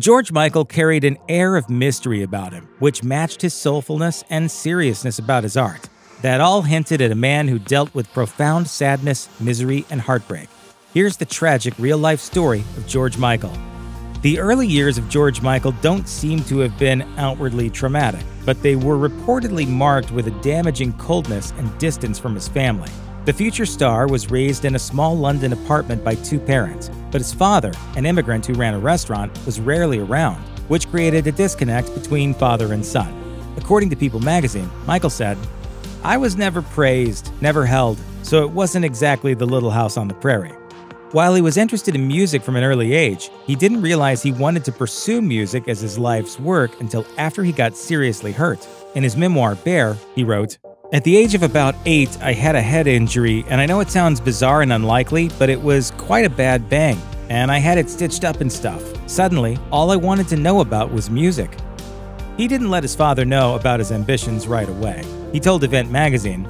George Michael carried an air of mystery about him, which matched his soulfulness and seriousness about his art. That all hinted at a man who dealt with profound sadness, misery, and heartbreak. Here's the tragic real-life story of George Michael. The early years of George Michael don't seem to have been outwardly traumatic, but they were reportedly marked with a damaging coldness and distance from his family. The future star was raised in a small London apartment by two parents, but his father, an immigrant who ran a restaurant, was rarely around, which created a disconnect between father and son. According to People magazine, Michael said, "I was never praised, never held, so it wasn't exactly the little house on the prairie." While he was interested in music from an early age, he didn't realize he wanted to pursue music as his life's work until after he got seriously hurt. In his memoir, Bear, he wrote, "At the age of about 8, I had a head injury, and I know it sounds bizarre and unlikely, but it was quite a bad bang, and I had it stitched up and stuff. Suddenly, all I wanted to know about was music." He didn't let his father know about his ambitions right away. He told Event magazine,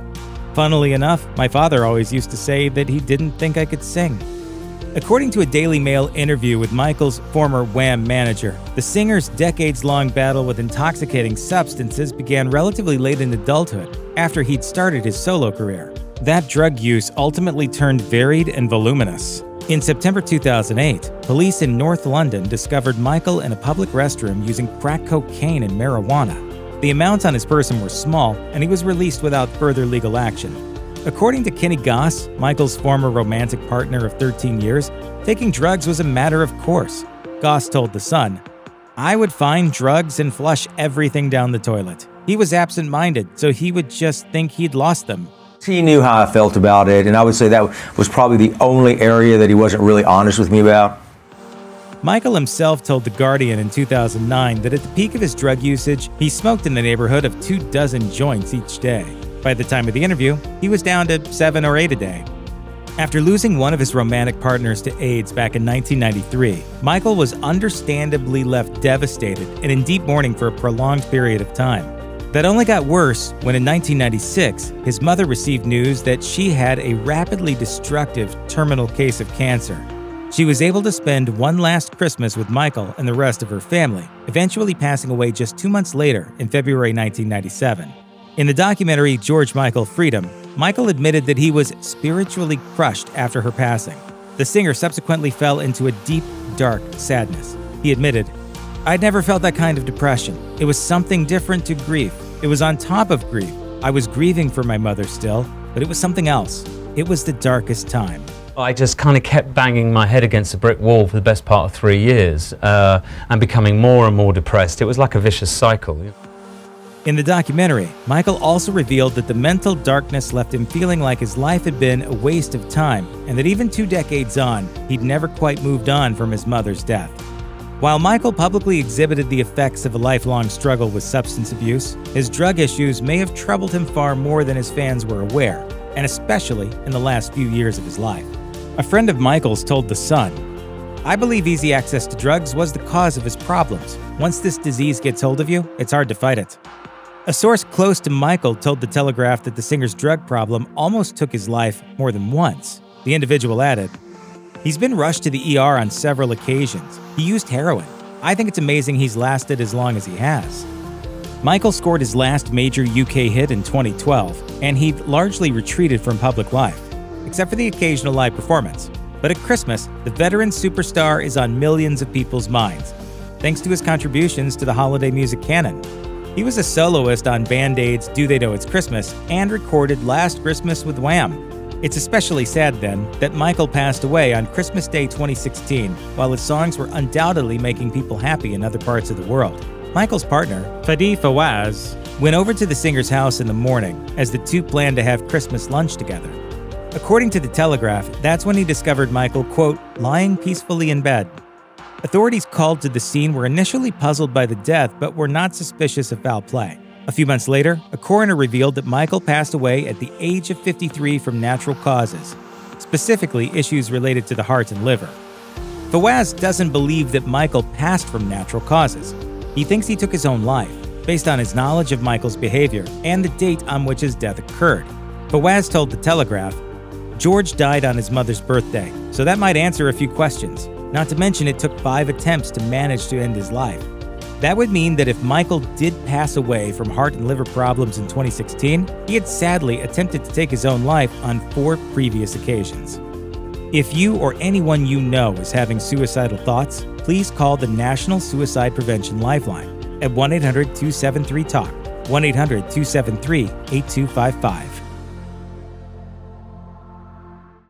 "Funnily enough, my father always used to say that he didn't think I could sing." According to a Daily Mail interview with Michael's former Wham manager, the singer's decades-long battle with intoxicating substances began relatively late in adulthood, after he'd started his solo career. That drug use ultimately turned varied and voluminous. In September 2008, police in North London discovered Michael in a public restroom using crack cocaine and marijuana. The amounts on his person were small, and he was released without further legal action. According to Kenny Goss, Michael's former romantic partner of 13 years, taking drugs was a matter of course. Goss told The Sun, "I would find drugs and flush everything down the toilet. He was absent-minded, so he would just think he'd lost them." He knew how I felt about it, and I would say that was probably the only area that he wasn't really honest with me about. Michael himself told The Guardian in 2009 that at the peak of his drug usage, he smoked in the neighborhood of 24 joints each day. By the time of the interview, he was down to 7 or 8 a day. After losing one of his romantic partners to AIDS back in 1993, Michael was understandably left devastated and in deep mourning for a prolonged period of time. That only got worse when in 1996, his mother received news that she had a rapidly destructive terminal case of cancer. She was able to spend one last Christmas with Michael and the rest of her family, eventually passing away just 2 months later in February 1997. In the documentary George Michael Freedom, Michael admitted that he was spiritually crushed after her passing. The singer subsequently fell into a deep, dark sadness. He admitted, "I'd never felt that kind of depression. It was something different to grief. It was on top of grief. I was grieving for my mother still, but it was something else. It was the darkest time." I just kind of kept banging my head against a brick wall for the best part of 3 years and becoming more and more depressed. It was like a vicious cycle. In the documentary, Michael also revealed that the mental darkness left him feeling like his life had been a waste of time, and that even 2 decades on, he'd never quite moved on from his mother's death. While Michael publicly exhibited the effects of a lifelong struggle with substance abuse, his drug issues may have troubled him far more than his fans were aware, and especially in the last few years of his life. A friend of Michael's told The Sun, "I believe easy access to drugs was the cause of his problems. Once this disease gets hold of you, it's hard to fight it." A source close to Michael told The Telegraph that the singer's drug problem almost took his life more than once. The individual added, "He's been rushed to the ER on several occasions. He used heroin. I think it's amazing he's lasted as long as he has." Michael scored his last major UK hit in 2012, and he'd largely retreated from public life, except for the occasional live performance. But at Christmas, the veteran superstar is on millions of people's minds, thanks to his contributions to the holiday music canon. He was a soloist on Band-Aid's Do They Know It's Christmas and recorded Last Christmas with Wham! It's especially sad, then, that Michael passed away on Christmas Day 2016, while his songs were undoubtedly making people happy in other parts of the world. Michael's partner, Fadi Fawaz, went over to the singer's house in the morning as the two planned to have Christmas lunch together. According to The Telegraph, that's when he discovered Michael, quote, lying peacefully in bed. Authorities called to the scene were initially puzzled by the death, but were not suspicious of foul play. A few months later, a coroner revealed that Michael passed away at the age of 53 from natural causes, specifically issues related to the heart and liver. Fawaz doesn't believe that Michael passed from natural causes. He thinks he took his own life, based on his knowledge of Michael's behavior and the date on which his death occurred. Fawaz told The Telegraph, "George died on his mother's birthday, so that might answer a few questions. Not to mention it took 5 attempts to manage to end his life. That would mean that if Michael did pass away from heart and liver problems in 2016, he had sadly attempted to take his own life on 4 previous occasions. If you or anyone you know is having suicidal thoughts, please call the National Suicide Prevention Lifeline at 1-800-273-TALK, 1-800-273-8255.